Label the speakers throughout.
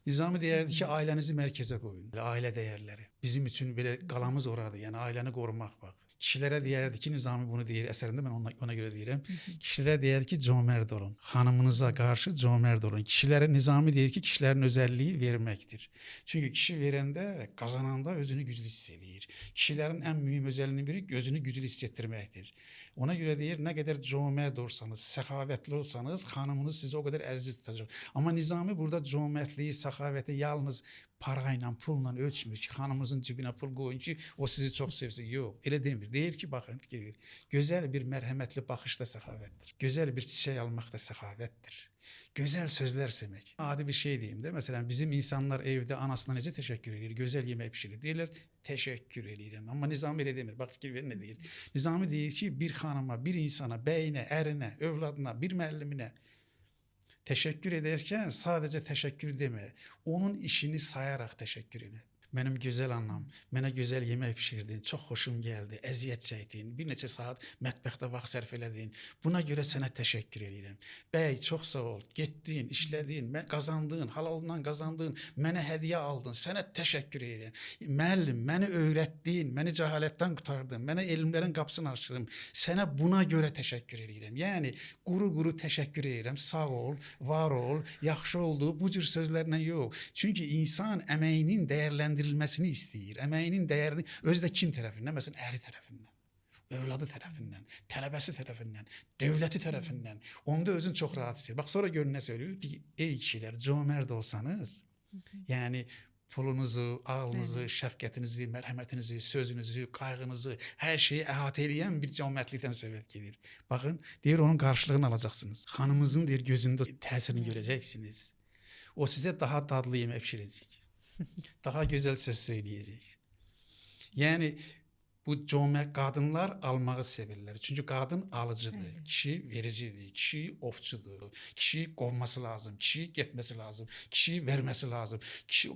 Speaker 1: Nizami deyərdi ki, ailənizi mərkəzə qoyun. Ailə dəyərləri. Bizim üçün belə qalamız oradır. Yəni ailəni qorumaq bax. Kişilərə deyərdi ki, Nizami bunu deyir əsərində, mən ona görə deyirəm. Kişilərə deyərdi ki, cömərd olun. Xanımınıza qarşı cömərd olun. Kişilərə Nizami deyir ki, kişilərin özəlliyi verməkdir. Çünki kişi verəndə, qazananda özünü güclü hiss eləyir. Kişilərin ən mühüm özəlliyinin biri gözünü güclü hiss etdirməkdir. Ona görə deyir, nə qədər cömərd olsanız, səxavətli olsanız, xanımınız sizi o qədər əziz tutacaq. Amma Nizami burada cömərdliyi, səxavəti yalnız parayla, pulla ölçmür ki, xanımınızın cibinə pul qoyun ki, o sizi çox sevsin. Yox, elə demir. Deyir ki, baxın, fikir verin. Gözəl bir mərhəmətli baxış da səxavətdir. Gözəl bir çiçək almaq da səxavətdir. Gözəl sözlər demək. Adi bir şey deyim də, məsələn, bizim insanlar evdə anasına necə təşəkkür edir? Gözəl yemək bişirir. Deyirlər, təşəkkür edirəm. Amma Nizami elə demir. Bax, fikir verin nə deyir. Nizami deyir ki, bir xanıma, bir insana, bəyinə, ərinə, övladına, bir müəlliminə təşəkkür edərkən sadəcə təşəkkür demə. Onun işini sayaraq təşəkkür edə. Mənim gözəl anam, mənə gözəl yemək bişirdin, çox xoşum gəldi, əziyyət çəkdin, bir neçə saat mətbəxdə vaxt sərf elədin. Buna görə sənə təşəkkür edirəm. Bəy, çox sağ ol, getdin, işlədin, qazandın, halalından qazandın, mənə hədiyyə aldın, sənə təşəkkür edirəm. Müəllim, məni öyrətdin, məni cəhalətdən qurtardın, mənə elmlərin qapısını açdın, sənə buna görə təşəkkür edirəm. Yəni, quru-quru təşəkkür edirəm, sağ ol, var ol, yaxşı oldu, bu cür sözlərlə yox. Çünki insan əməyinin dəyərləndirilməsini istəyir. Əməyinin dəyərini özdə kim tərəfindən? Məsələn, əri tərəfindən, övladı tərəfindən, tələbəsi tərəfindən, dövləti tərəfindən. Onda özün çox rahat istəyir. Bax, sonra görün nə söylüyor? Ey kişilər, cömərd olsanız, yəni pulunuzu, ağlınızı, şəfqətinizi, mərhəmətinizi, sözünüzü, qayğınızı, hər şeyi əhatə edən bir cömərdlikdən söhbət gedir. Baxın, deyir, onun qarşılığını alacaqsınız. Xanımızın deyir, gözündə təsirini görəcəksiniz. O sizə daha dadlı yemək pişirəcək. Daha gözəl söz söyləyəcək. Yəni, bu cömərd qadınlar almağı sevirlər. Çünki qadın alıcıdır, kişi vericidir, kişi ovçudur, kişi qovması lazım, kişi getməsi lazım, kişi verməsi lazım.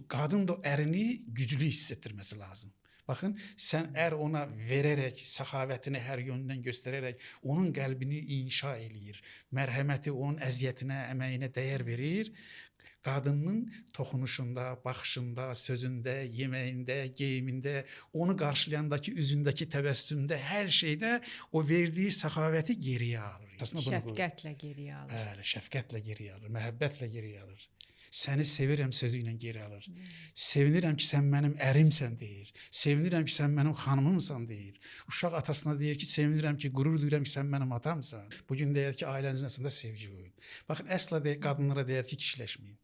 Speaker 1: Qadın da ərini güclü hiss etdirməsi lazım. Baxın, sən ər ona verərək, səxavətini hər yöndən göstərərək, onun qəlbini inşa eləyir. Mərhəməti onun əziyyətinə, əməyinə dəyər verir. Qadının toxunuşunda, baxışında, sözündə, yeməyində, geyimində, onu qarşılayandakı üzündəki təbəssümdə, hər şeydə o verdiyi səxavəti geriyə alır.
Speaker 2: Şəfqətlə geriyə alır.
Speaker 1: Bəli, şəfqətlə geriyə alır, məhəbbətlə geriyə alır. Səni sevirəm sözü ilə geri alır. Sevinirəm ki, sən mənim ərimsən deyir. Sevinirəm ki, sən mənim xanımımsan deyir. Uşaq atasına deyir ki, sevinirəm ki, qürur duyuram ki, sən mənim atamsan. Bugün deyir ki, ailənizin arasında sevgi qoyun. Baxın, əsla qadınlara deyir ki, kişiləşməyin.